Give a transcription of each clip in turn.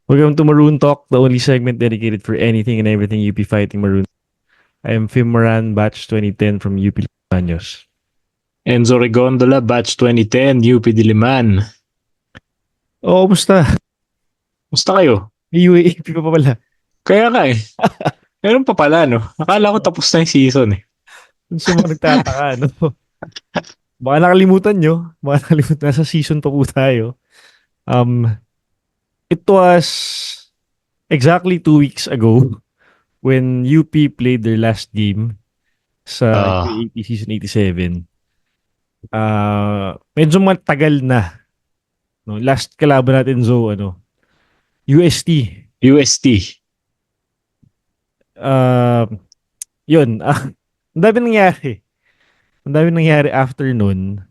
Welcome to Maroon Talk, the only segment dedicated for anything and everything UP Fighting Maroon. I am Fim Moran, batch 2010 from UP Baños. Enzo Rigondola, batch 2010, UP Diliman. Oh, kumusta? Musta kayo? May UAAP pa pala. Kaya nga eh. Meron pa pala, no? Akala ko tapos na yung season eh. Dun sa mga nagtataka, no? Baka nakalimutan nyo. Baka nakalimutan. Nasa season pa po tayo. Um, it was exactly 2 weeks ago when UP played their last game sa Ah, UAAP Season 87. Medyo matagal na. No? Last kalaban natin, Zo, UST. UST. Uh, yun. Ang dami nangyari. Ang dami nangyari after nun.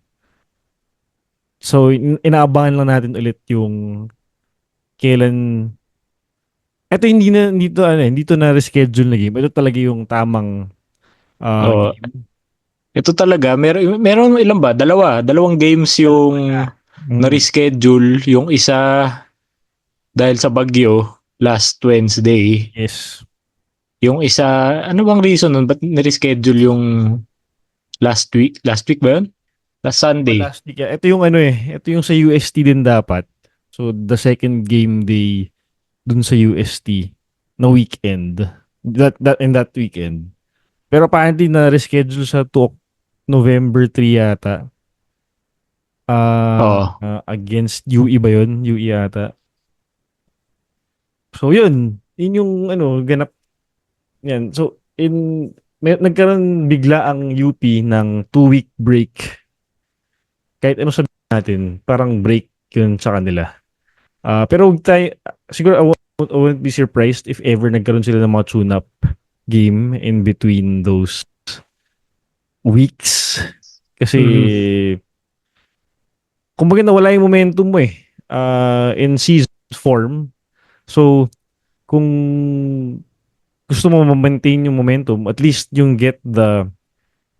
So, inaabangan lang natin ulit yung kailan. Ito hindi to na reschedule na game. Ito talaga yung tamang Oh, game. ito talaga, meron ilan ba? Dalawang games yung Mm, na-reschedule. Yung isa dahil sa bagyo last Wednesday. yes. Yung isa, ano bang reason nun? Ba't na-reschedule yung last week? Last week ba yun? Last Sunday. Last week. Ito yung ito yung sa UST din dapat. So, the second game day dun sa UST na weekend. In that weekend. Pero apparently na reschedule sa November 3 yata. Oo. Against UE ba yun? UE yata. So yun. Yun yung ganap yan. So nagkaroon bigla ang UP ng 2-week break. Kahit ano sabihin natin, parang break yun sa kanila. Pero huwag tayo, siguro I won't be surprised if ever nagkaroon sila ng mga tune-up game in between those weeks. Kasi Mhm. kumbaga nawala yung momentum mo eh. In season form. So, kung gusto mo ma-maintain yung momentum, at least yung get the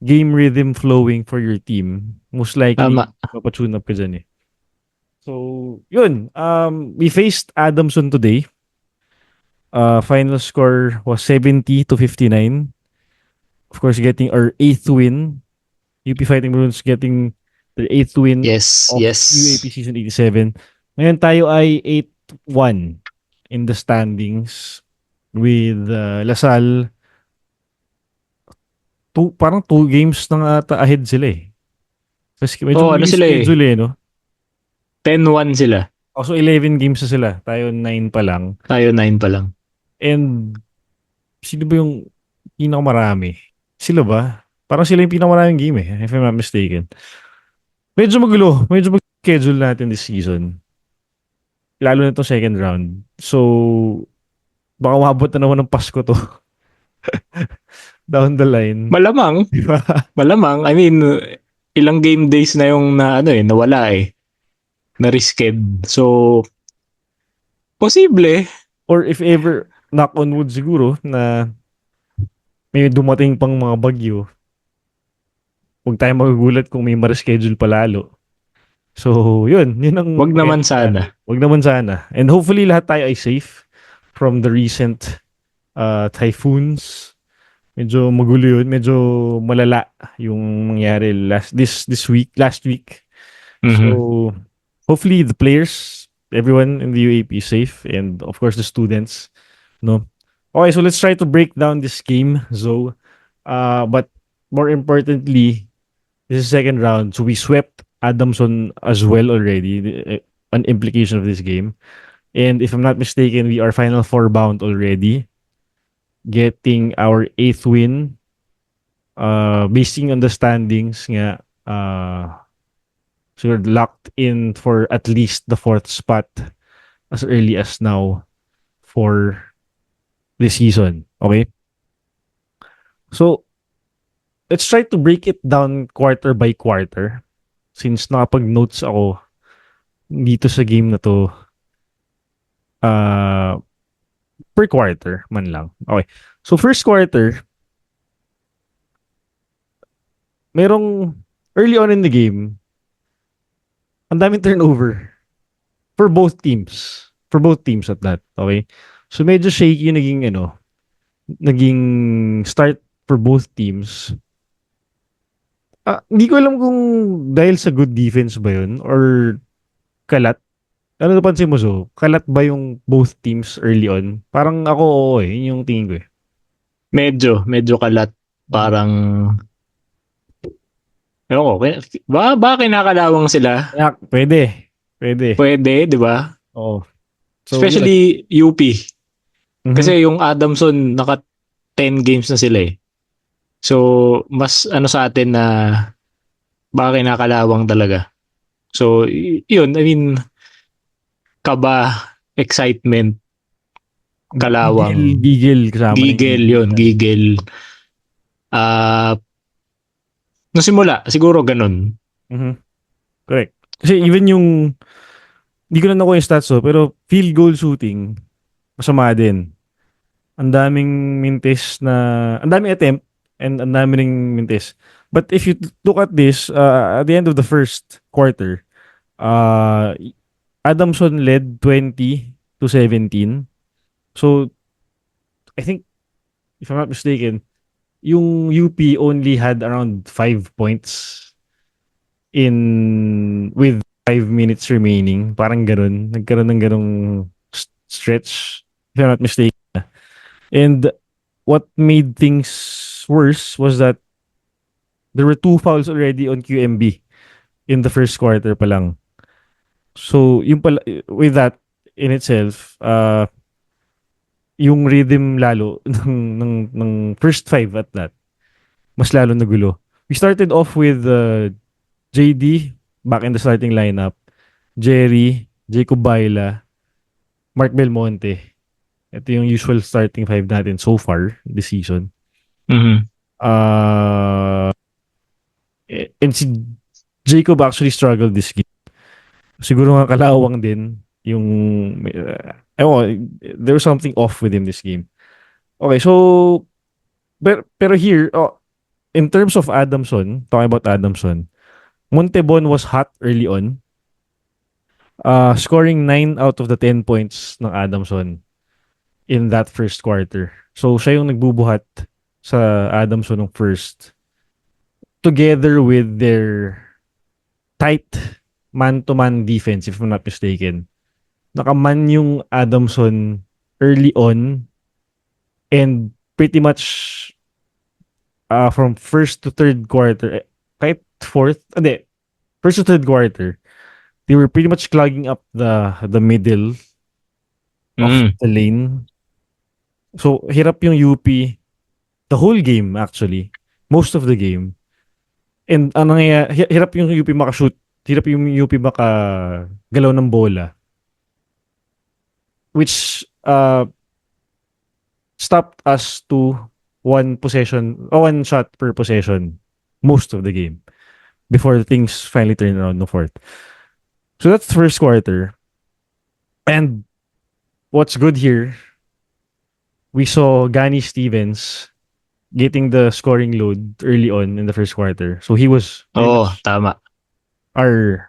game rhythm flowing for your team, most likely, Tama. mapatune up ka dyan eh. So, yun. We faced Adamson today. Final score was 70-59. Of course, getting our 8th win. UP Fighting Maroons getting their 8th win Yes, of UAP yes. Season 87. Ngayon tayo ay 8-1 in the standings with Lasal. Parang 2 games na ata ahead sila eh. Kasi medyo Oh, ano mabilis sila eh? schedule eh, no? 10-1 sila. Also, 11 games na sila. Tayo 9 pa lang. Tayo 9 pa lang. And sino ba yung pinakamarami? Sila ba? Parang sila yung pinakamaraming game eh, if I'm not mistaken. Medyo magulo. Medyo mag-schedule natin this season. Lalo na itong second round. So, baka umabot na naman ng Pasko to. Down the line. Malamang, Di ba? malamang. I mean, ilang game days na yung na ano eh, nawala eh. Na risked. So, posible. Or if ever, knock on wood siguro, na may dumating pang mga bagyo, huwag tayong magugulat kung may ma-reschedule pa lalo. So, yun. Yun ang Wag naman mangyayari sa sana. atin. Huwag naman sana. And hopefully, lahat tayo ay safe from the recent typhoons. Medyo magulo yun. Medyo malala yung nangyari last week. Mhm. So, hopefully the players, everyone in the UAP is safe, and of course the students, no. Okay, so let's try to break down this game, Zo. But more importantly, this is second round, so we swept Adamson as well already. An implication of this game, and if I'm not mistaken, we are Final Four bound already, getting our 8th win. Basing on the standings, nga, so you're locked in for at least the fourth spot as early as now for this season. Okay? So, let's try to break it down quarter by quarter. Since nakapag-notes ako dito sa game na to, uh, per quarter man lang. Okay. So, first quarter, merong early on in the game, ang daming turnover for both teams. for both teams at that. Okay? So medyo shaky yung naging start for both teams. Hindi ko alam kung dahil sa good defense ba yun or kalat. Ano napansin mo, so? Kalat ba yung both teams early on? Parang ako, oo eh. Yun yung tingin ko eh. Medyo kalat. Mhm. Parang, ewan ko, ba kinakalawang sila? Kaya, pwede. Pwede. Pwede, di ba? Oo. So, yun. Especially UP. Mhm. Kasi yung Adamson, naka 10 games na sila eh. So, mas ano sa atin na baka kinakalawang talaga. So, yun, I mean, kaba, excitement, Gigil, kalawang, gigil kasama na yung gigil gigil yun, dyan. gigil. Nung simula, siguro ganun. Mhm. Correct. Kasi even yung, hindi ko na nakuha yung stats pero field goal shooting, masama din. Ang daming mintis na, ang daming attempt and ang daming ring mintis. But if you look at this, at the end of the first quarter, uh, Adamson led 20-17. So, I think, if I'm not mistaken, yung UP only had around 5 points with 5 minutes remaining. Parang ganun. Nagkaroon ng ganung stretch, if I'm not mistaken. And what made things worse was that there were two fouls already on QMB in the first quarter pa lang. So, yung pala, with that in itself, yung rhythm lalo ng first five at that, mas lalo nagulo. We started off with JD back in the starting lineup, Jerry, Jacob Baila, Mark Belmonte. Ito yung usual starting five natin so far this season. Mhm. Uh, and si Jacob actually struggled this game. Siguro nga kalawang din yung there was something off with him this game. Okay, so pero here, in terms of Adamson, talking about Adamson, Montebon was hot early on, scoring 9 out of the 10 points ng Adamson in that first quarter. So siya yung nagbubuhat sa Adamson ng first together with their tight man-to-man defense, if I'm not mistaken. Nakaman yung Adamson early on and pretty much from first to third quarter, kahit fourth, hindi, first to third quarter, they were pretty much clogging up the middle of Mm. the lane. So, hirap yung UP the whole game actually. Most of the game. And ano nga, hirap yung UP makashoot. Hirap yung UP makagalaw ng bola. Which stopped us to one possession or one shot per possession most of the game before things finally turned around no fourth. So that's the first quarter. And what's good here, we saw Gani Stevens getting the scoring load early on in the first quarter. So he was pretty Oo, much tama. our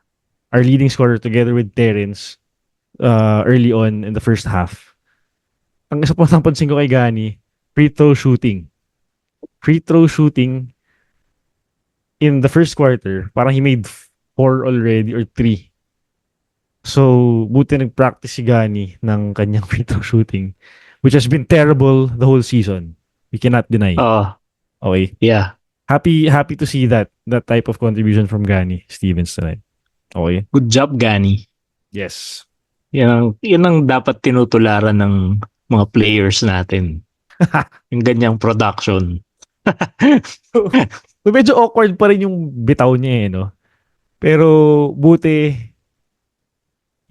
our leading scorer together with Terence early on in the first half. Ang isa pa napansin ko kay Gani, free throw shooting. Free throw shooting in the first quarter, parang he made four already or three. So, buti nag-practice si Gani ng kanyang free throw shooting, which has been terrible the whole season. We cannot deny. Oo, Okay. yeah. Happy to see that type of contribution from Gani Stevens tonight. Okay. Good job, Gani. Yes. Yan ang dapat tinutularan ng mga players natin. Yung ganyang production. So, medyo awkward pa rin yung bitaw niya eh, no? Pero buti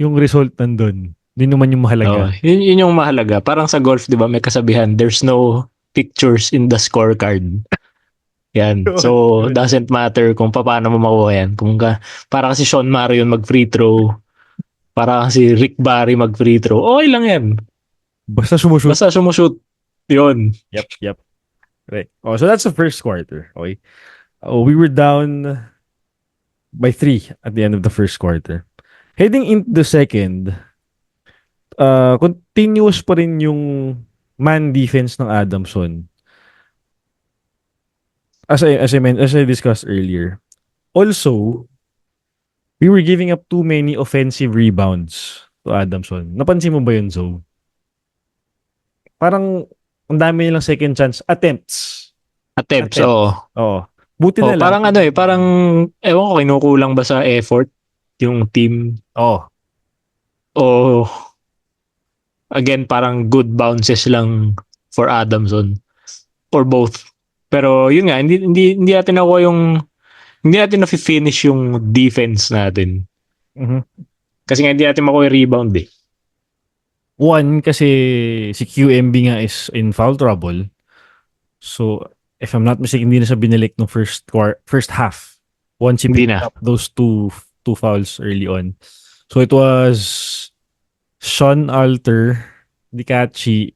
yung result nandun. Yun naman yung Oh, mahalaga. yun yung mahalaga. Parang sa golf, 'di ba, may kasabihan, there's no pictures in the scorecard. Yan. Yun, So, yun. doesn't matter kung paano mo makuha yan. Para kasi Sean Marion mag-free throw, para kasi Rick Barry mag-free throw, okay lang yan. Basta sumushoot. Basta sumushoot. Yun. Yep, yep. Right. Oh, so that's the first quarter. Okay. We were down by 3 at the end of the first quarter. Heading into the second, continuous pa rin yung man defense ng Adamson. As I discussed earlier. Also, we were giving up too many offensive rebounds to Adamson. Napansin mo ba yun, Zoe? Parang ang dami nilang second chance attempts. Attempts, Attempts. oo. Oo. Buti Oh, na lang. parang ano eh, parang ewan ko kinukulang ba sa effort yung team Oh. o again parang good bounces lang for Adamson or both. Pero yun nga, hindi natin nakuha yung hindi natin na-finish yung defense natin. Mhm. Kasi nga hindi natin makuha yung rebound eh. One, kasi si QMB nga is in foul trouble. So, if I'm not mistaken, hindi na siya binalik no first half. Once he Hindi picked na. up those two fouls early on. So, it was Sean Alter, Dikachi,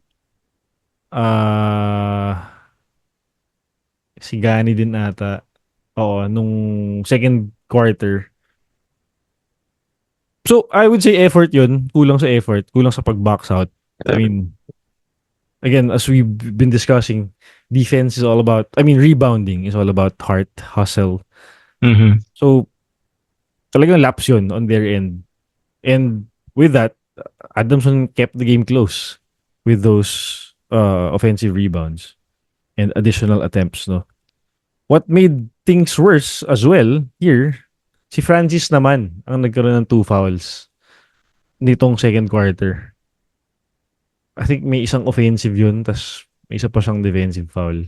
si Gani din ata. Oo, nung second quarter. So, I would say effort yun. Kulang sa effort. Kulang sa pag-box out. I mean, again, as we've been discussing, defense is all about, rebounding is all about heart, hustle. Mhm. So, talagang laps yun on their end. And with that, Adamson kept the game close with those offensive rebounds and additional attempts, no? What made things worse as well here, si Francis naman ang nagkaroon ng two fouls nitong second quarter. I think may isang offensive yun, tas may isa pa siyang defensive foul.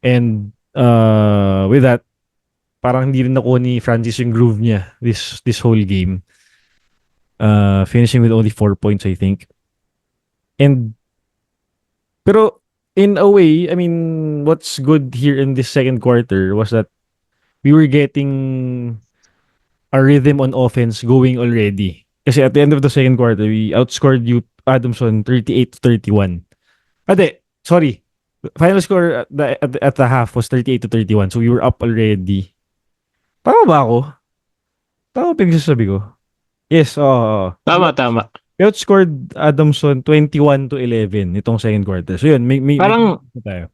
And with that, parang hindi rin nakuha ni Francis yung groove niya this whole game. Finishing with only 4 points, I think. And pero in a way, what's good here in this second quarter was that we were getting a rhythm on offense going already. Kasi at the end of the second quarter, we outscored you Adamson 38-31. Ade, sorry. Final score at the half was 38-31. So we were up already. Tama ba ako? Tama ba pinagsasabi ko? Yes, oo. Tama, tama. We outscored Adamson 21-11 itong second quarter. So yun, may Parang tayo.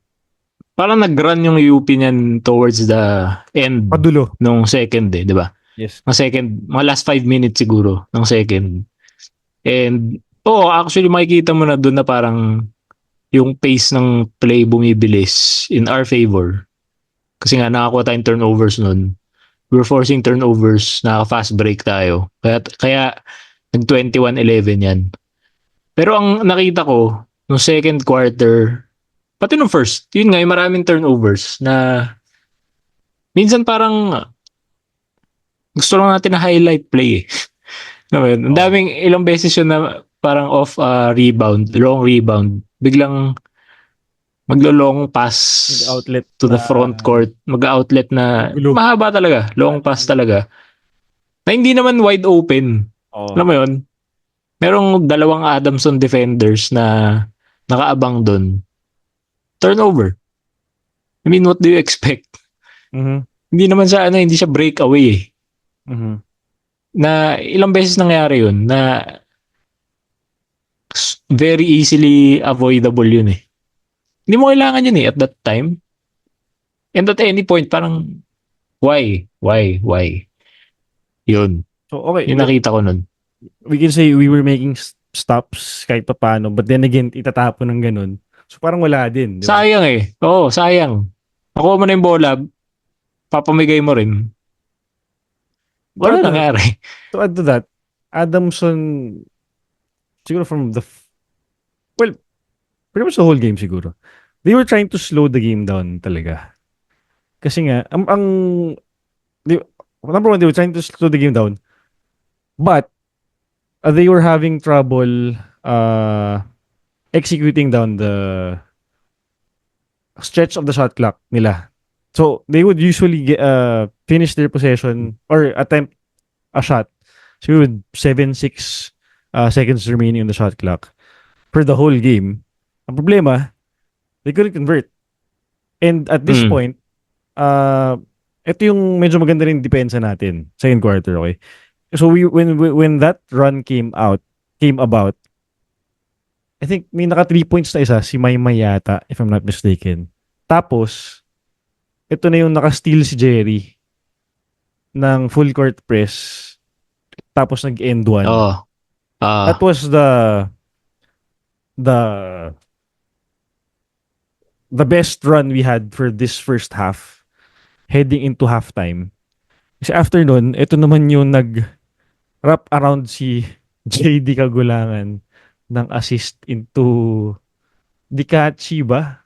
parang nag-run yung UP niyan towards the end Padulo. nung second eh, di ba? Yes. Ng second, mga last 5 minutes siguro ng second. And actually makikita mo na doon na parang yung pace ng play bumibilis in our favor. Kasi nga nakakuha tayong turnovers nun. We were forcing turnovers, naka-fast break tayo. Kaya nag 21-11 yan. Pero ang nakita ko, no second quarter, pati nung first, yun nga, yung maraming turnovers na minsan parang gusto lang natin na highlight play eh. No, yun. Ang daming ilang beses yun na parang off rebound, long rebound. Biglang maglo-long pass Outlet to the na front court, mag-outlet na gulo. mahaba talaga, long pass talaga. Na hindi naman wide open. Oo. Alam mo yun? Merong dalawang Adamson defenders na nakaabang doon. Turnover. I mean, what do you expect? Mhm. Hindi naman siya hindi siya breakaway eh. Mhm. Na ilang beses nangyari yun na very easily avoidable yun eh. Hindi mo kailangan yun eh at that time. And at any point, parang why? Yun. So okay, Yung nakita ko nun. we can say we were making stops kahit pa paano, but then again, itatapon ng ganun. So parang wala din, di ba? Sayang eh. Oo, sayang. Nakuha mo na yung bola, papamigay mo rin. To Wala add to that, nangyari. to add to that, Adamson, siguro from well, pretty much the whole game siguro. They were trying to slow the game down talaga. Kasi nga, di, number one, they were trying to slow the game down. But, they were having trouble executing down the stretch of the shot clock nila. So, they would usually finish their possession or attempt a shot. So, with 7-6 seconds remaining on the shot clock for the whole game. Ang problema, they couldn't convert. And at this Mm. point, ito yung medyo maganda rin depensa natin. Second quarter, okay? So, when that run came about, I think may naka 3 points na isa, si Maymay yata, if I'm not mistaken. Tapos, ito na yung naka-steal si Jerry ng full court press. Tapos nag-end one. Oo. That Ah, was the the best run we had for this first half heading into halftime. Kasi after nun, ito naman yung nag-wrap around si JD Kagulangan ng assist into Dikachi ba?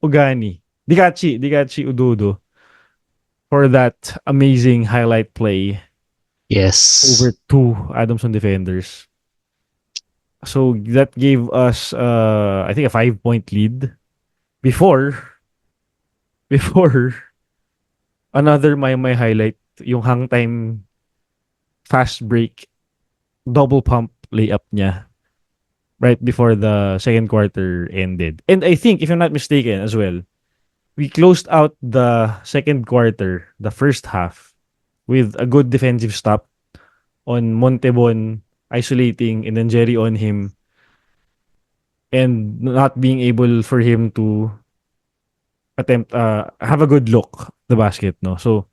Ugani. Dikachi Udodo for that amazing highlight play over yes. two Adamson defenders. So that gave us I think a 5 point lead before before another my highlight yung hang time fast break double pump layup niya right before the second quarter ended. And I think if I'm not mistaken as well, we closed out the second quarter, the first half with a good defensive stop on Montebon isolating and then Jerry on him and not being able for him to attempt have a good look the basket, no. So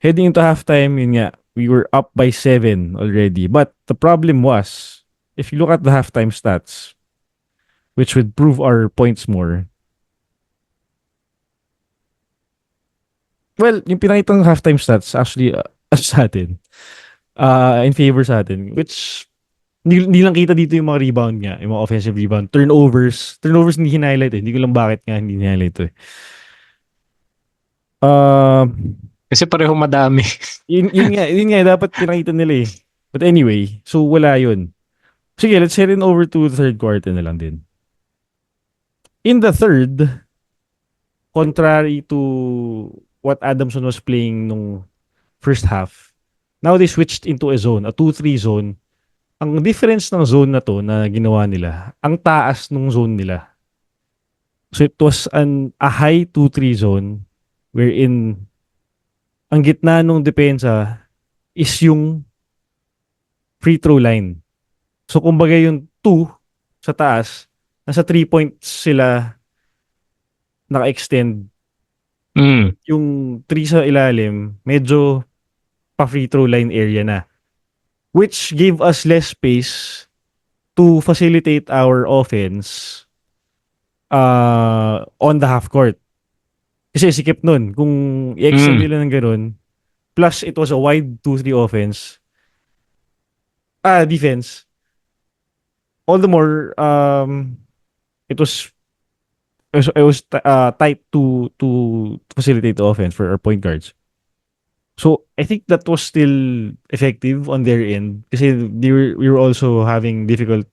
heading into halftime, yun nga, we were up by 7 already. But the problem was, if you look at the halftime stats, which would prove our points more, well, yung pinakitang halftime stats actually sa atin, in favor sa atin, which hindi lang kita dito yung mga rebound nga, yung mga offensive rebound. Turnovers hindi hinighlight eh. Hindi ko lang bakit nga hindi hinighlight to eh. Uh, Kasi pareho madami. yun nga, dapat pinakita nila eh. But anyway, so wala yun. Sige, let's head in over to the third quarter na lang din. In the third, contrary to what Adamson was playing nung first half, now they switched into a zone, a 2-3 zone. Ang difference ng zone na to na ginawa nila, ang taas nung zone nila. So it was a high 2-3 zone wherein ang gitna nung depensa is yung free throw line. So kumbaga yung 2 sa taas, nasa 3 points sila naka-extend. Mm. Yung 3 sa ilalim, medyo pa free throw line area na. Which gave us less space to facilitate our offense on the half court. Kasi sikip nun, kung i-extend Mm. nila ng ganun, plus it was a wide 2-3 offense, defense, all the more, it was tight to facilitate the offense for our point guards. So I think that was still effective on their end kasi we were also having difficult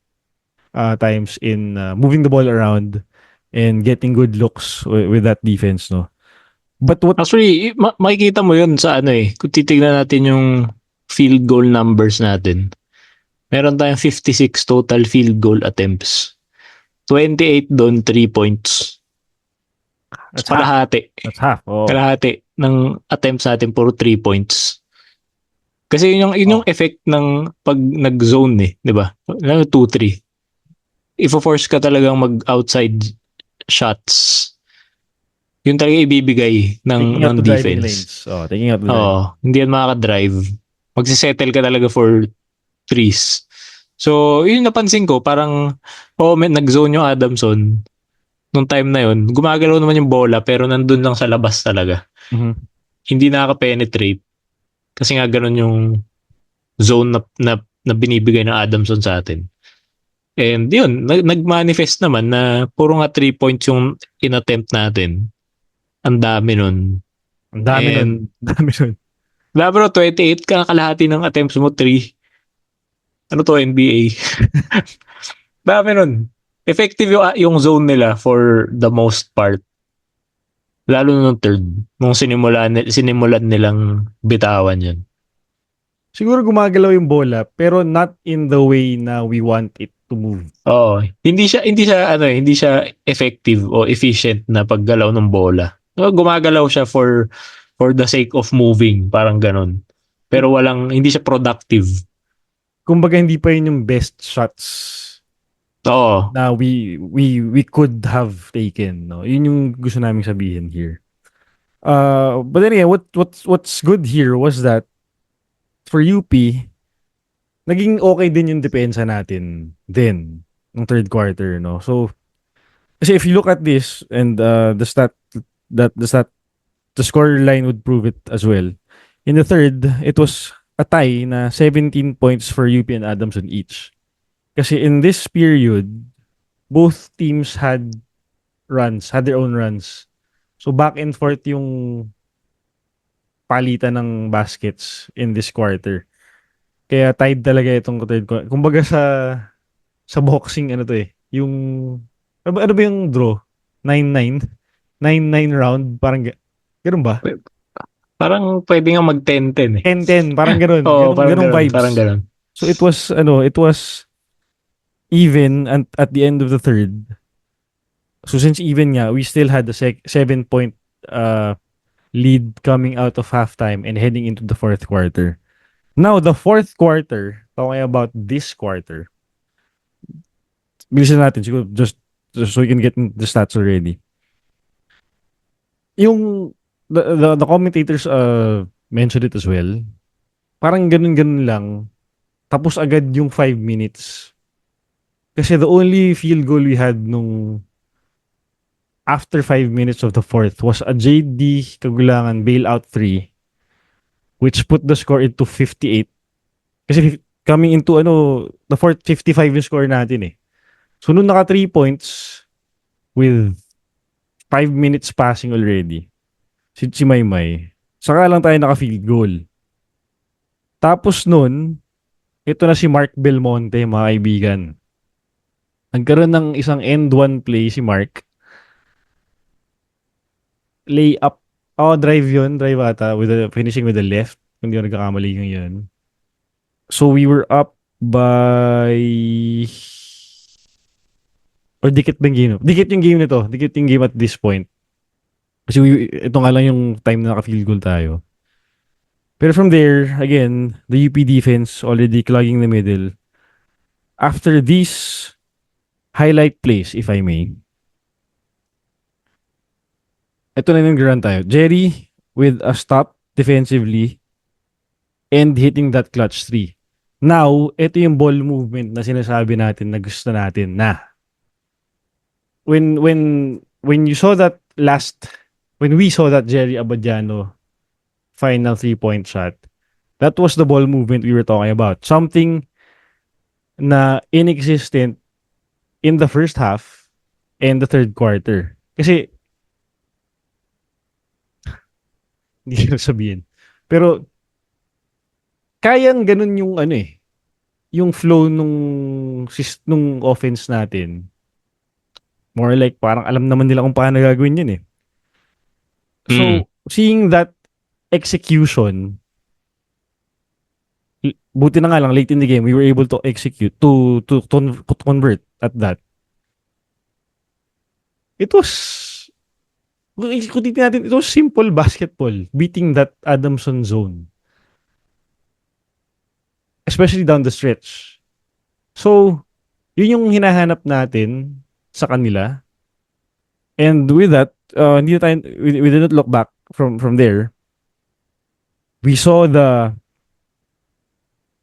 times in moving the ball around and getting good looks with that defense, no. But what Actually, makikita mo yun sa ano eh. Kung titignan natin yung field goal numbers natin. Meron tayong 56 total field goal attempts. 28 doon, 3 points. that's half. Kalahati. That's half. Oh. Kalahati ng attempts natin, puro 3 points. Kasi yun yung effect ng pag nag-zone eh. Di ba? 2-3. Ifo-force ka talagang mag-outside shots. Yun talaga ibibigay Taking out ng the driving defense. lanes. Oh, taking out the driving. Oo, hindi yan makaka-drive. Magsisettle ka talaga for threes. So, yun napansin ko, parang, nag-zone yung Adamson. Nung time na yun, gumagalaw naman yung bola, pero nandun lang sa labas talaga. Mhm. Hindi nakaka-penetrate. Kasi nga ganun yung zone na binibigay ng Adamson sa atin. And yun, nag-manifest naman na puro nga 3 points yung inattempt natin. Ang dami nun. Ang dami nun. And Ang dami nun. bro, 28 ka kalahati ng attempts mo, 3. Ano to, NBA? Dami nun. Effective yung zone nila for the most part. Lalo nung third. Nung sinimulan nilang bitawan yun. Siguro gumagalaw yung bola pero not in the way na we want it to move. Oo. Hindi siya effective o efficient na paggalaw ng bola. Gumagalaw siya for the sake of moving, parang ganun. Pero hindi siya productive. Kumbaga hindi pa yun yung best shots Oo. na we could have taken, no? Yun yung gusto naming sabihin here. But then again, what's good here was that for UP, naging okay din yung depensa natin din ng third quarter, no? So, kasi if you look at this and that the score line would prove it as well. In the third, it was a tie na 17 points for UP and Adamson each. Kasi in this period, both teams had their own runs. So back and forth yung palitan ng baskets in this quarter. Kaya tied talaga itong third quarter. Kumbaga sa boxing ano to eh, yung ano ba yung draw? 9-9? 9-9 round, parang ganun ba? Pe- Parang pwede nga mag 10-10 eh. 10-10, parang ganun. Oo, Ganung parang ganung ganun, parang vibes. ganun. So it was even at the end of the third. So since even nga, we still had the 7 point uh lead coming out of halftime and heading into the fourth quarter. Now, the fourth quarter, talking about this quarter, bilisan natin siguro just so we can get the stats already. Yung the commentators mentioned it as well. Parang ganun-ganun lang. Tapos agad yung 5 minutes. Kasi the only field goal we had nung after 5 minutes of the fourth was a JD Kagulangan bailout three, which put the score into 58. Kasi coming into the fourth, 55 yung score natin eh. So nung naka 3 points with 5 minutes passing already, si Maymay, saka lang tayo naka field goal. Tapos nun, ito na si Mark Belmonte, mga kaibigan. Nagkaroon ng isang end one play si Mark. Lay up. Oh, drive yun. Drive ata. Finishing with the left. Kung di ako nagkakamali yung yun. So we were up by... Or dikit ba yung game? Dikit yung game nito. Dikit yung game at this point. Kasi ito nga lang yung time na naka-field goal tayo. Pero from there, again, the UP defense already clogging the middle. After these highlight plays, if I may, ito na yung run tayo. Jerry with a stop defensively and hitting that clutch three. Now, ito yung ball movement na sinasabi natin na gusto natin na when you saw that when we saw that Jerry Abadiano final 3-point shot, that was the ball movement we were talking about. Something na inexistent in the first half and the third quarter. Kasi, hindi ko sabihin. Pero, kayang ganun yung yung flow nung offense natin. More like, parang alam naman nila kung paano gagawin yun eh. Mm. So, seeing that execution, buti na nga lang late in the game, we were able to execute, to convert at that. It was, kung titignan natin, it was simple basketball, beating that Adamson zone. Especially down the stretch. So, yun yung hinahanap natin sa kanila. And with that, hindi na tayo, we didn't look back from there. We saw the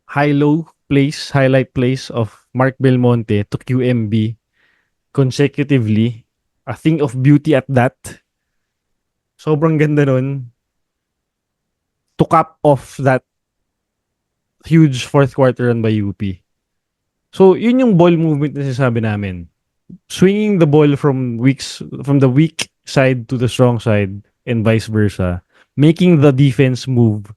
highlight plays of Mark Belmonte to QMB consecutively. A thing of beauty at that. Sobrang ganda nun. To cap off that huge fourth quarter run by UP. So, yun yung ball movement na sinasabi namin. Swinging the ball from the weak side to the strong side and vice versa. Making the defense move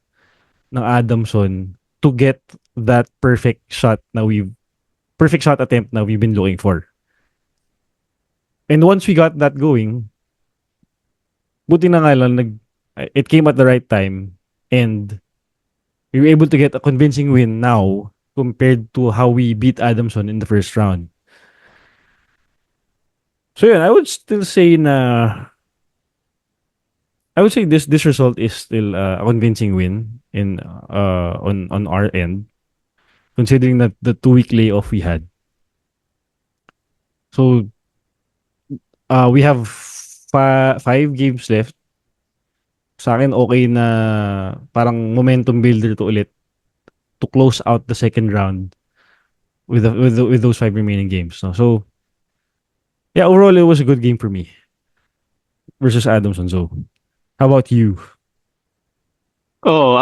ng Adamson to get that perfect shot attempt na we've been looking for. And once we got that going, buti na nga lang it came at the right time and we were able to get a convincing win now compared to how we beat Adamson in the first round. So yeah, I would say this result is still a convincing win on our end, considering that the 2 week layoff we had. So, we have 5 games left. Sa akin, okay na parang momentum builder to ulit to close out the second round with those 5 remaining games. No? So, yeah, overall, it was a good game for me versus Adamson. So, how about you? Oh,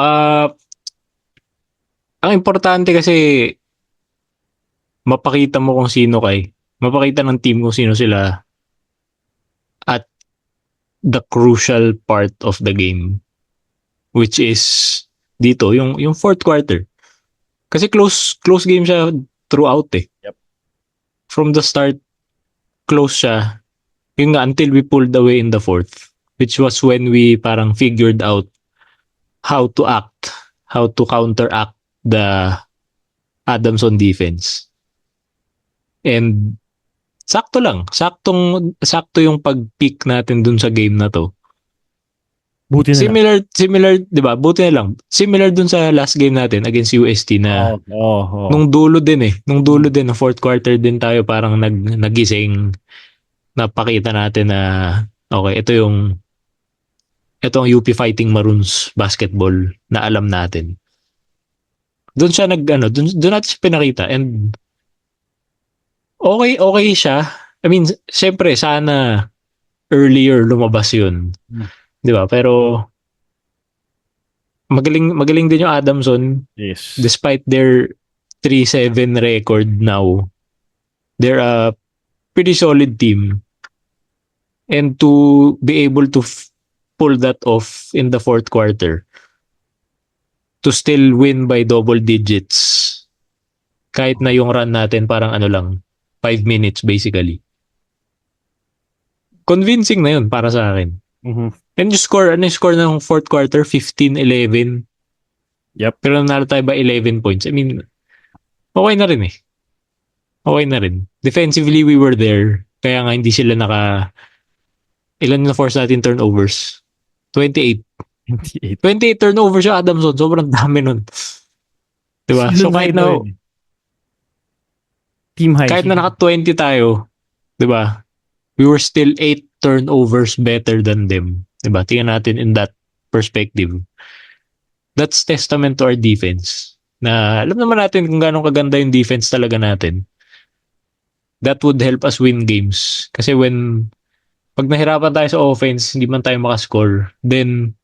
ang importante kasi mapakita mo kung sino kay. Mapakita ng team kung sino sila at the crucial part of the game, which is dito yung fourth quarter. Kasi close game siya throughout eh. Yep. From the start, close siya. Yung nga, until we pulled away in the fourth, which was when we parang figured out how to act, how to counteract the Adamson defense. And sakto lang, sakto yung pag-peak natin dun sa game na to. Buti na lang. Similar, 'di ba? Buti na lang. Similar dun sa last game natin against UST na Oo. nung dulo din eh. Nung dulo din, na fourth quarter din tayo parang nagising, napakita natin na okay, ito ang UP Fighting Maroons basketball na alam natin. Doon siya doon natin siya pinakita, and okay siya. I mean, syempre sana earlier lumabas 'yun. Hmm. 'Di ba? Pero magaling din yung Adamson Yes. despite their 3-7 record now. They're a pretty solid team. And to be able to pull that off in the fourth quarter, to still win by double digits, kahit na yung run natin parang 5 minutes basically. Convincing na yun para sa akin. Mhm. And yung score ng fourth quarter? 15-11. Yep. Pero nanalo tayo by 11 points. I mean, okay na rin eh. Okay na rin. Defensively, we were there. Kaya nga hindi sila ilan na force natin turnovers? 28. 28. 28 turnovers yung Adamson. Sobrang dami nun. Diba? So Season high kahit daw na, yun eh. Team high. kahit na naka-20 tayo, diba? We were still 8 turnovers better than them. Diba? Tingnan natin in that perspective. That's testament to our defense. Na alam naman natin kung gaano kaganda yung defense talaga natin. That would help us win games. Kasi pag nahirapan tayo sa offense, hindi man tayo makascore, then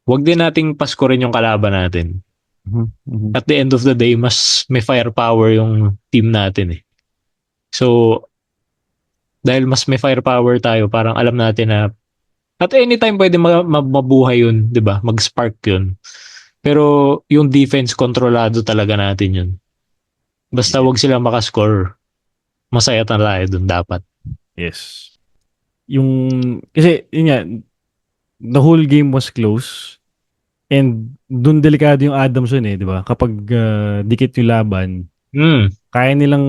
wag din nating paskorin yung kalaban natin. Mhm. At the end of the day, mas may firepower yung team natin eh. So, dahil mas may firepower tayo, parang alam natin na at any time pwede mabuhay yun, di ba? Mag-spark yun. Pero yung defense, kontrolado talaga natin yun. Basta wag sila makascore, masaya na tayo dun dapat. Yes. Kasi, yun nga, the whole game was close. And dun delikado yung Adamson eh, di ba? Kapag dikit yung laban, kaya nilang,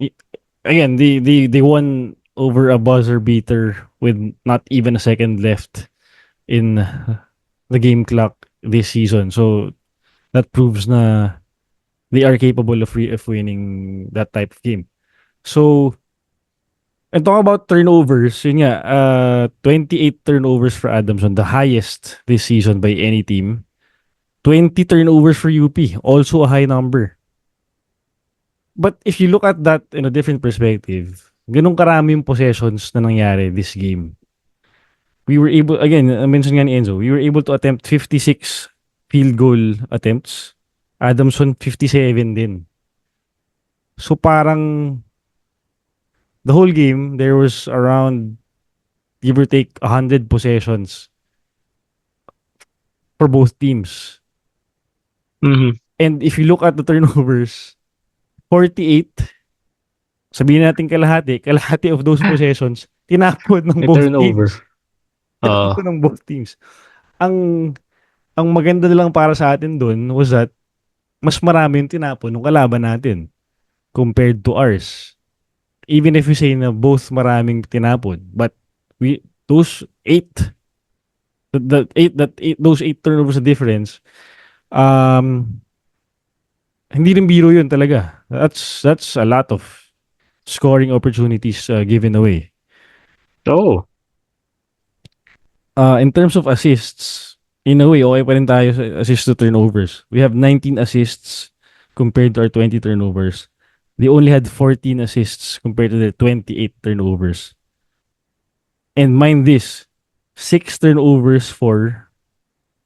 y- again, they won over a buzzer beater with not even a second left in the game clock this season. So, that proves na they are capable of winning that type of game. So, and talk about turnovers, yun nga, 28 turnovers for Adamson, the highest this season by any team. 20 turnovers for UP, also a high number. But if you look at that in a different perspective, ganun karami yung possessions na nangyari this game. We were able, again, mention nga ni Enzo, we were able to attempt 56 field goal attempts. Adamson, 57 din. So parang the whole game, there was around, give or take, 100 possessions for both teams. Mm-hmm. And if you look at the turnovers, 48, sabihin natin kalahati of those possessions, tinapon ng May both turnover. teams. Tinapon ng both teams. Ang maganda na lang para sa atin doon was that mas marami yung tinapon ng kalaban natin compared to ours. Even if we say na both maraming tinapon, but those those eight turnovers na difference, hindi rin biro yun talaga. That's a lot of scoring opportunities given away. Oo. In terms of assists, in a way, okay pa rin tayo sa assist to turnovers. We have 19 assists compared to our 20 turnovers. They only had 14 assists compared to their 28 turnovers. And mind this, 6 turnovers for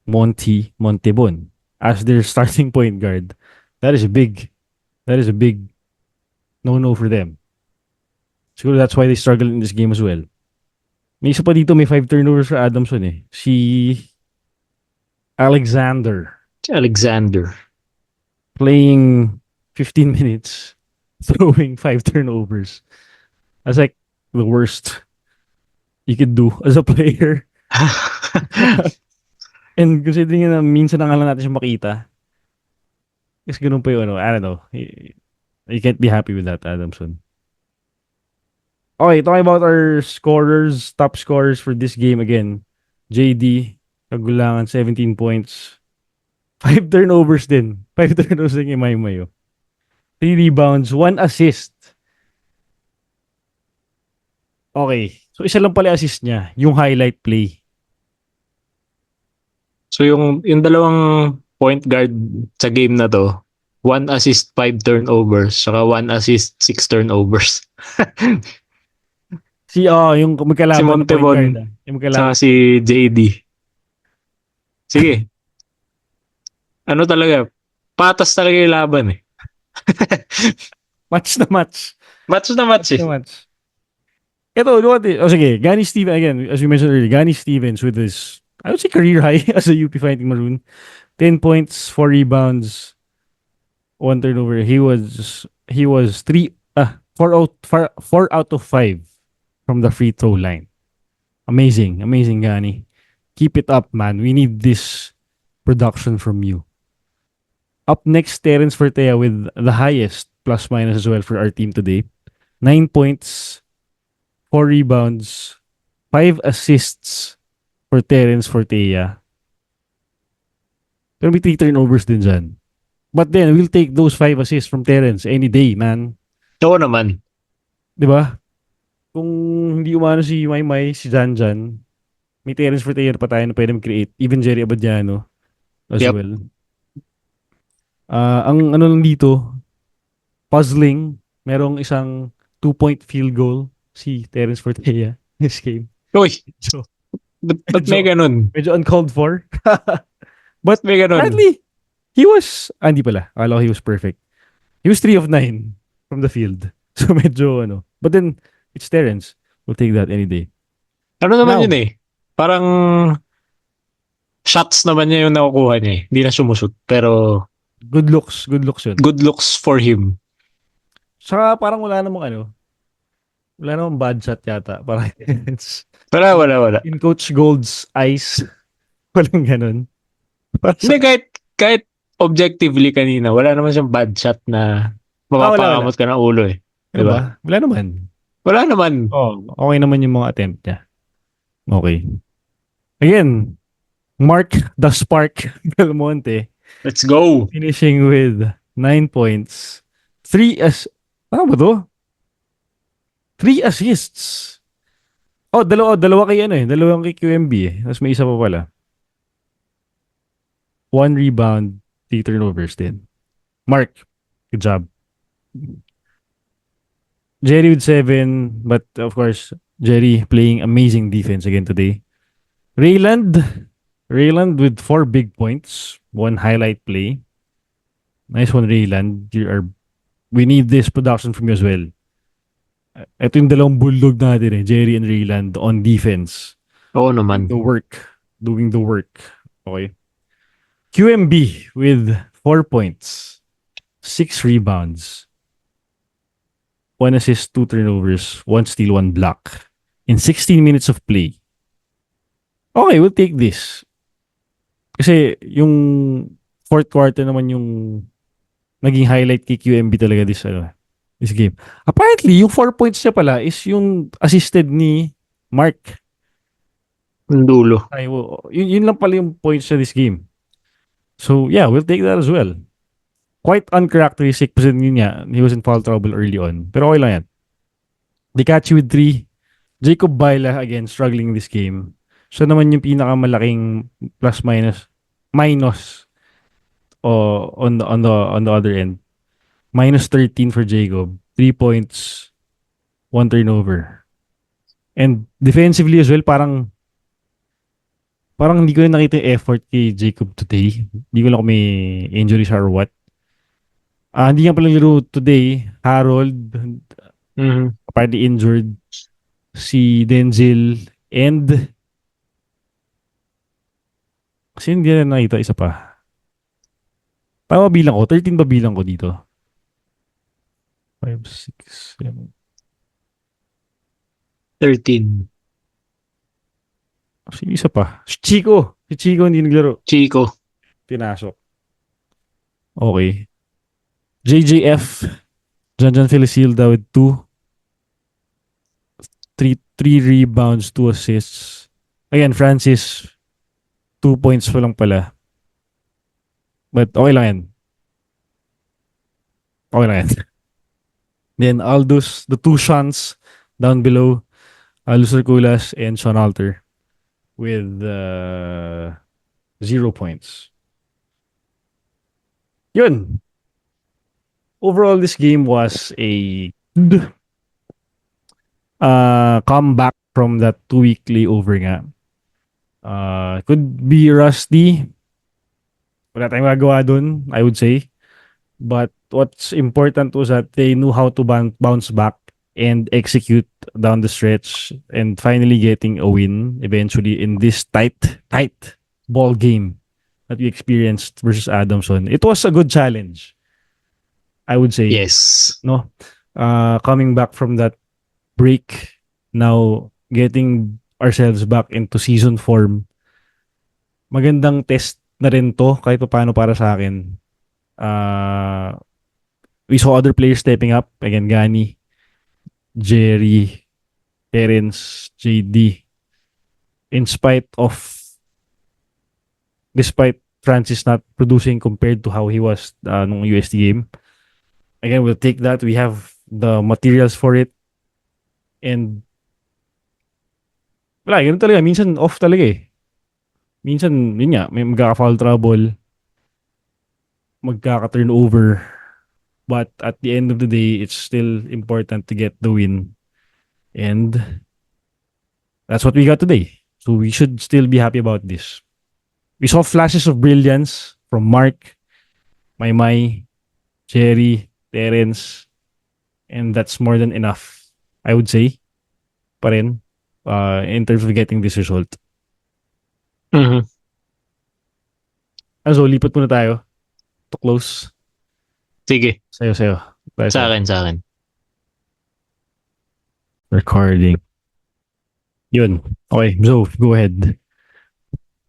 Montebon as their starting point guard. That is big. That is a big no-no for them. Siguro that's why they struggle in this game as well. May isa pa dito, may 5 turnovers for Adamson eh. Si Alexander Si Alexander. playing 15 minutes, throwing 5 turnovers. That's like the worst you could do as a player. And considering na minsan na nga lang natin siya makita, is ganun pa yung ano, I don't know. You can't be happy with that, Adamson. Okay, talking about our scorers, top scorers for this game again. JD, kagulangan, 17 points. 5 turnovers din. 5 turnovers din kay Maymayo. 3 rebounds, 1 assist. Okay. So, isa lang pala assist niya. Yung highlight play. So yung dalawang point guard sa game na to, 1 assist, 5 turnovers, saka 1 assist, 6 turnovers. Yung Si magkalaban na point Montebon, guard. Yung saka magkalaban. si JD. Sige, ano talaga, patas talaga yung laban eh. Match na match. Match na match Match eh. na match. Ito, look at it. Oh, sige. Gani Stevens, again, as you mentioned earlier, Gani Stevens with his, I would say, career high as a UP Fighting Maroon. 10 points, 4 rebounds, 1 turnover. He was 4 out of 5 from the free throw line. Amazing, amazing, Gani. Keep it up, man. We need this production from you. Up next, Terence Fortea with the highest plus minus as well for our team today. 9 points, 4 rebounds, 5 assists for Terence Fortea. Pero may 3 turnovers din dyan. But then, we'll take those 5 assists from Terence any day, man. Oo naman. Di ba? Kung hindi umano si Maymay, si Janjan, may Terence Fortea pa tayo na pwede mag-create. Even Jerry Abadiano as Yep. well. Ang ano lang dito, puzzling, merong isang 2-point field goal si Terence Fortea this game. Uy, So, ba't may ganun? medyo uncalled for. But May ganun. apparently, hindi pala. Akala ko he was perfect. He was 3 of 9 from the field. So medyo ano. But then, it's Terence. We'll take that any day. Ano naman Now, yun eh? Parang shots naman niya yung nakukuha niya eh. Hindi na sumusut. Pero good looks yun. good looks for him. Saka parang wala namang bad shot yata. Parang it's Wala. in Coach Gold's eyes. Walang ganun. Hindi, kahit objectively kanina, wala naman siyang bad shot na mapapakamot ka ng ulo eh. Ano Diba? ba? Wala naman. Wala naman. Oh, okay naman yung mga attempt niya. Okay. Again, Mark the Spark Belmonte Let's go. finishing with 9 points. 3 ba to? 3 assists. Dalawa kay dalawang kay QMB eh. Tapos may isa pa pala. 1 rebound, 3 turnovers din. Mark, good job. Jerry with 7, but of course, Jerry playing amazing defense again today. Rayland with 4 big points, 1 highlight play. Nice one, Rayland. We need this production from you as well. Ito yung dalawang bulldog natin Jerry and Rayland on defense. Oo naman. Doing the work. Okay. QMB with 4 points, 6 rebounds, 1 assist, 2 turnovers, 1 steal, 1 block in 16 minutes of play. Okay, we'll take this. Kasi yung fourth quarter naman yung naging highlight kay QMB talaga this game. Apparently, yung 4 points niya pala is yung assisted ni Mark. Yung dulo. Yun lang pala yung points niya this game. So, yeah, we'll take that as well. Quite uncharacteristic kasi yun niya. He was in foul trouble early on. Pero okay lang yan. They catch you with 3. Jacob Baila, again, struggling this game. Siya naman yung pinakamalaking plus minus on the other end. Minus 13 for Jacob. 3 points, 1 turnover. And defensively as well, parang hindi ko na nakita yung effort kay Jacob today. Hindi ko lang kung may injuries or what. Hindi nga pala laro today. Harold, apparently injured. Si Denzel and kasi hindi na nakita isa pa. Tama bilang ko? 13 ba bilang ko dito? 5, 6, 7. 13. Sino isa pa? Si Chico. Si Chico hindi naglaro. Chico. Pinasok. Okay. JJF. Janjan Felicilda with 2. 3 rebounds, 2 assists. Again, Francis, 2 points pa lang pala. But okay lang yan. Okay lang yan. Then Aldous, the 2 Shans down below. Aldous Herculas and Sean Alter with 0 points. Yun. Overall, this game was a good comeback from that 2-week layover nga. Could be rusty. Wala tayong magagawa dun, I would say. But what's important was that they knew how to bounce back and execute down the stretch and finally getting a win eventually in this tight ball game that we experienced versus Adamson. It was a good challenge, I would say. Yes. No? Coming back from that break, now getting ourselves back into season form. Magandang test na rin to kahit paano para sa akin. We saw other players stepping up. Again, Gani, Jerry, Terence, JD. Despite Francis not producing compared to how he was nung UST game. Again, we'll take that. We have the materials for it. And wala, ganun talaga. Minsan off talaga eh. Minsan, yun nga, may magkaka-foul trouble, magkaka-turnover. But at the end of the day, it's still important to get the win. And that's what we got today. So we should still be happy about this. We saw flashes of brilliance from Mark, Maymay, Jerry, Terence, and that's more than enough, I would say, pa rin, in terms of getting this result. So, lipat muna tayo to close. Sige. Sa'yo. Sa akin. Recording. Yun. Okay, so go ahead.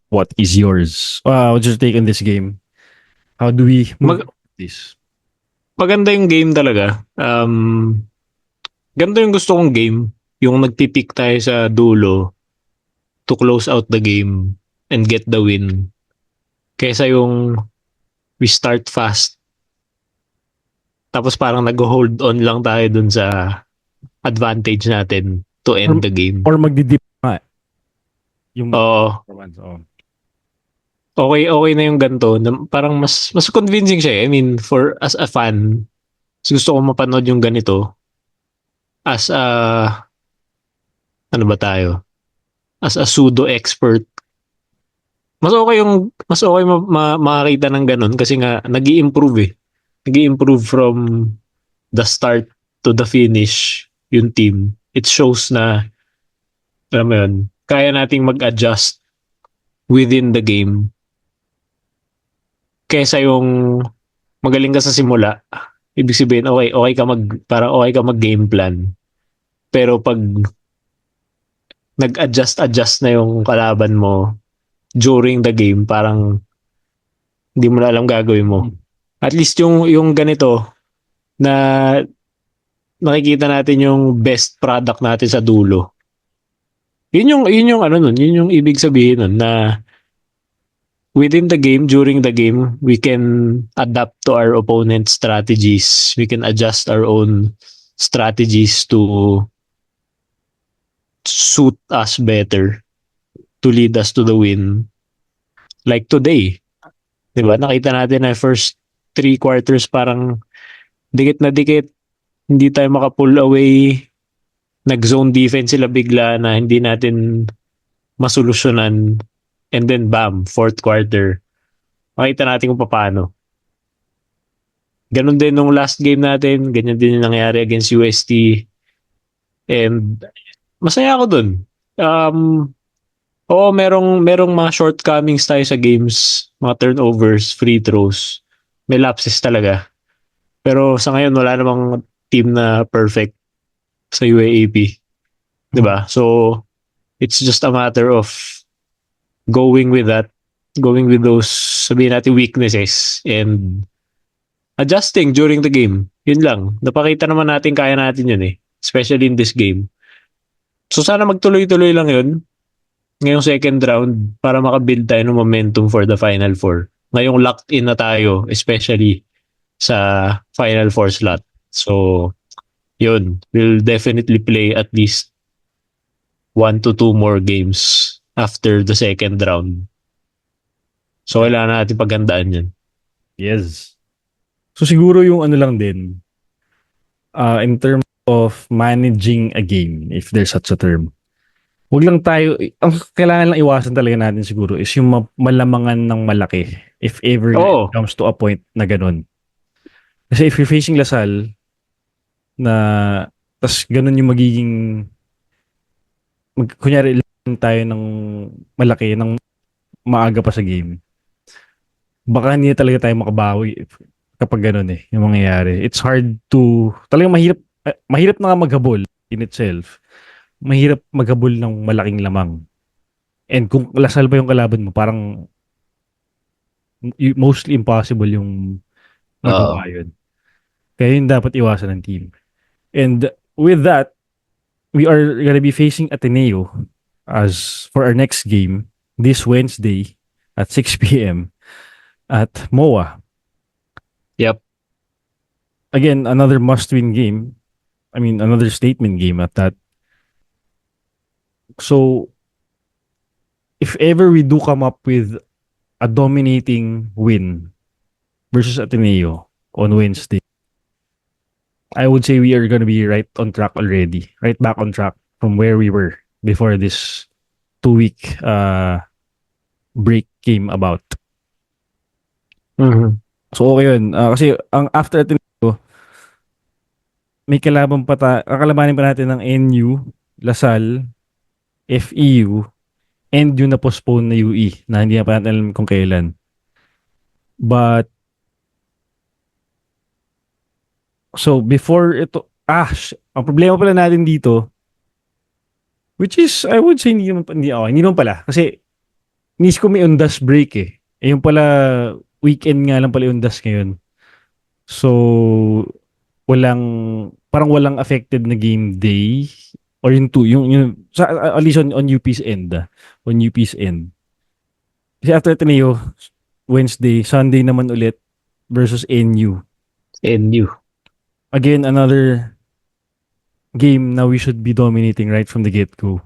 What is yours? What's your take on this game? How do we move this? Maganda yung game talaga. Ganda yung gusto kong game. Yung nagpipick tayo sa dulo to close out the game and get the win. Kaysa yung we start fast. Tapos parang nag-hold on lang tayo dun sa advantage natin to end the game. Or magdidip nga. Yung performance. Okay na yung ganito. Parang mas convincing siya. I mean, for as a fan, gusto ko mapanood yung ganito. As a ano ba tayo? As a pseudo expert. Mas okay makakita ng ganun kasi nga nag-i-improve eh. Nag-i-improve from the start to the finish yung team. It shows na alam mo yun, kaya nating mag-adjust within the game. Kaysa yung magaling ka sa simula, ibig sabihin okay ka mag-game plan. Pero pag nag-adjust na yung kalaban mo during the game, parang hindi mo na alam gagawin mo. At least yung ganito na nakikita natin yung best product natin sa dulo. Yun yung ibig sabihin nun na within the game, during the game, we can adapt to our opponent's strategies. We can adjust our own strategies to suit us better to lead us to the win. Like today, 'di ba? Nakita natin na first three quarters parang dikit na dikit, hindi tayo maka-pull away. Nag-zone defense sila bigla na hindi natin masolusyonan. And then bam, fourth quarter. Makita natin kung paano. Ganun din nung last game natin, ganyan din yung nangyari against UST. And masaya ako dun. Um, Oo, merong mga shortcomings tayo sa games, mga turnovers, free throws. May lapses talaga. Pero sa ngayon wala namang team na perfect sa UAAP, 'di ba? So it's just a matter of going with that, going with those sabihin natin weaknesses and adjusting during the game. Yun lang. Napakita naman natin kaya natin yun especially in this game. So sana magtuloy-tuloy lang yun ngayong second round para makabuild tayo ng momentum for the Final Four. Ngayong locked in na tayo, especially sa Final Four slot. So, yun. We'll definitely play at least 1 to 2 more games after the second round. So, kailangan natin paghandaan yan. Yes. So siguro yung ano lang din, in terms of managing a game, if there's such a term, wag lang tayo, ang kailangan lang iwasan talaga natin siguro is yung malamangan ng malaki if ever it Oo. comes to a point na ganun. Kasi if you're facing Lasal, na tas ganun yung magiging, kunyari lang tayo ng malaki, ng maaga pa sa game, baka hindi na talaga tayo makabawi kapag ganun yung mangyayari. It's hard to, talagang mahirap na nga maghabol in itself. Mahirap maghabol ng malaking lamang. And kung Lasal pa yung kalaban mo, parang mostly impossible yung Oo. magawa yun. Kaya yun dapat iwasan ng team. And with that, we are gonna be facing Ateneo as for our next game this Wednesday at 6 p.m. at MOA. Yep. Again, another must-win game. I mean, another statement game at that. So, if ever we do come up with a dominating win versus Ateneo on Wednesday, I would say we are going to be right on track already. Right back on track from where we were before this 2-week break came about. Mhm. So okay yun. Kasi ang after Ateneo, may kakalabanin pa natin ng NU, Lasal, FEU, and yung na-postpone na UE na hindi na pa natin alam kung kailan. But so before ito, ang problema pala natin dito, which is, I would say, hindi naman pala. Kasi, nis ko may undas break yung pala, weekend nga lang pala yung undas ngayon. So, parang walang affected na game day. Or at least on UP's end. On UP's end. Kasi after Ateneo, Wednesday, Sunday naman ulit versus NU. NU. Again, another game na we should be dominating right from the get-go.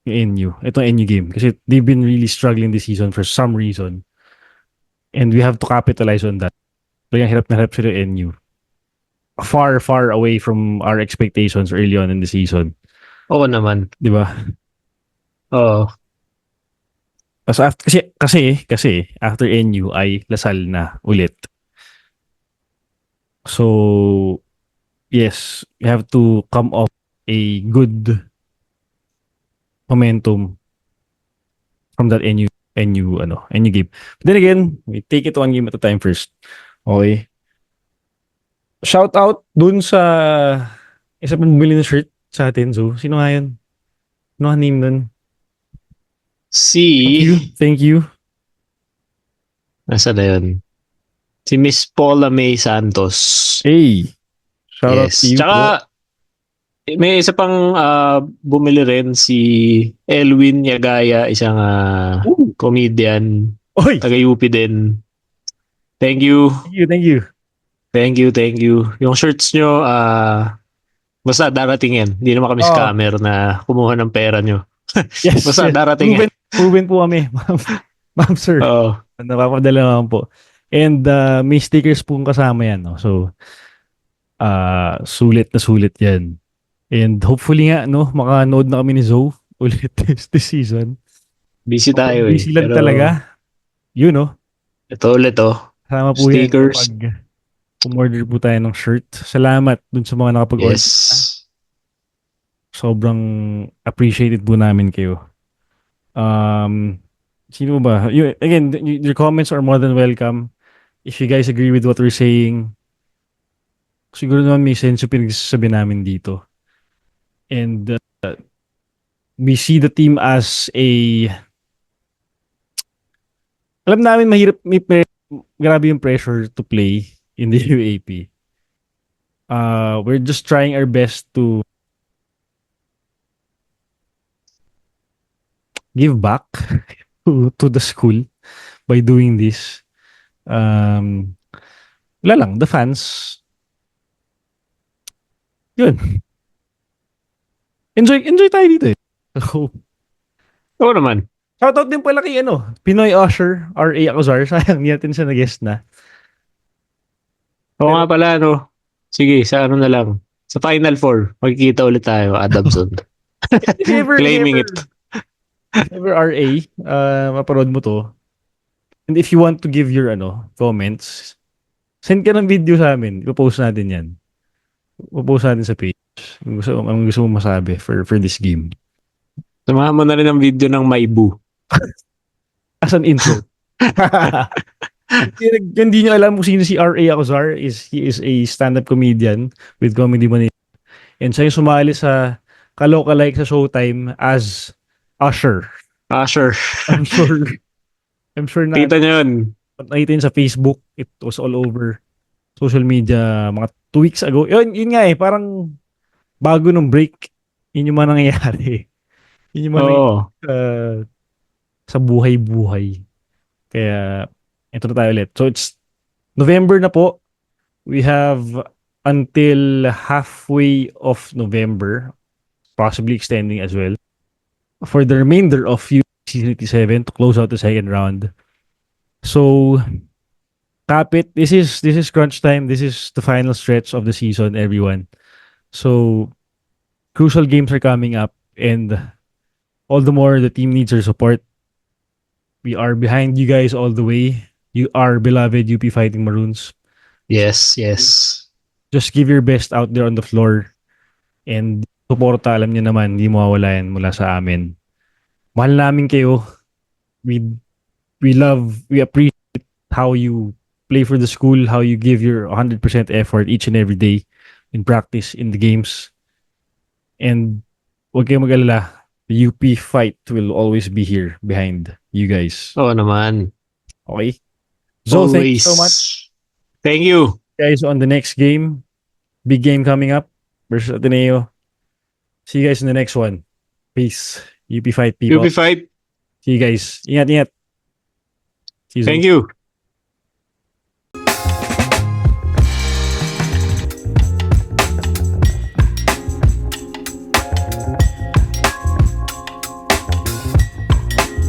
Yung NU. Ito NU game. Kasi they've been really struggling this season for some reason. And we have to capitalize on that. So yung hirap na hirap sila NU. Far, far away from our expectations early on in the season. Oo naman. Di ba? Oo. Kasi after NU ay Lasal na ulit. So, yes, we have to come off a good momentum from that NU game. But then again, we take it one game at a time first. Okay. Shout out dun sa isa pang bumili ng shirt sa atin. So, sino nga yun? Ano nga name nun? Thank you. Nasa na yun? Si Miss Paula May Santos. Hey, shout out to you po. Tsaka, may isa pang bumili rin si Elwin Yagaya, isang comedian. Oy! Taga UP din. Thank you. Thank you. Thank you. Yung shirts nyo, Basta darating yan. Hindi naman kami Oo. scammer na kumuha ng pera nyo. Yes, Basta yes. darating yan. Proven po kami, ma'am. Ma'am, sir. Oo. Napapadala naman po. And may stickers po kasama yan. No? So, sulit na sulit yan. And hopefully nga, no, makanood na kami ni Zoe ulit this season. Busy Sobrang tayo eh. busy lang Pero talaga. Yun, no. ito ulit oh. Kasama po yan Stickers. kapag umorder po tayo ng shirt. Salamat dun sa mga nakapag-order. Yes. Sobrang appreciated po namin kayo. Um, Sino ba? Again, your comments are more than welcome. If you guys agree with what we're saying, siguro naman may sense yung pinagsasabi namin dito. And we see the team as a... Alam namin mahirap, grabe yung pressure to play in the UAP. We're just trying our best to give back to the school by doing this. Wala lang, the fans, yun. Enjoy tayo dito eh. So, Oo naman. shoutout din pala kay Pinoy Usher, R.A. Acozar. Sayang, hindi natin siya nag-guest na. Oo Pero, nga pala no. Sige, sa ano na lang. Sa Final Four, magkikita ulit tayo, Adamson. if ever, Claiming it. if ever R.A., maparod mo to, and if you want to give your comments, send ka ng video sa amin. Ipopost natin yan. Ipopost natin sa page. Anong gusto mo masabi for this game. Samahan mo na rin ang video ng Maibu. As an intro. Hindi nyo alam kung sino si R.A. Acozar. He is a stand-up comedian with Comedy Manila. And siya yung sumali sa Kalokalike sa Showtime as Usher. Sure. I'm sure na Kita nyo yun. nakita yun sa Facebook. It was all over social media mga 2 weeks ago. Yun nga eh, parang bago nung break, yun yung mga nangyayari. Yun yung mga nangyayari Oo. sa buhay-buhay. Kaya, ito na tayo ulit. So, it's November na po. We have until halfway of November, possibly extending as well, for the remainder of Season 87 to close out the second round. So, tap it. This is crunch time. This is the final stretch of the season, everyone. So, crucial games are coming up, and all the more the team needs our support. We are behind you guys all the way. You are beloved UP Fighting Maroons. Yes. Just give your best out there on the floor. And suporta, alam niyo naman, hindi mawawala yan mula sa amin. Mahal namin kayo. We appreciate how you play for the school, how you give your 100% effort each and every day in practice, in the games. And huwag kayong mag-alala. The UP fight will always be here behind you guys. Oo naman. Okay? So, thank you Always. so much, Thank you. guys, on the next game. Big game coming up versus Ateneo. See you guys in the next one. Peace. UP fight people. UP fight. See you guys. Ingat. See you soon. Thank you.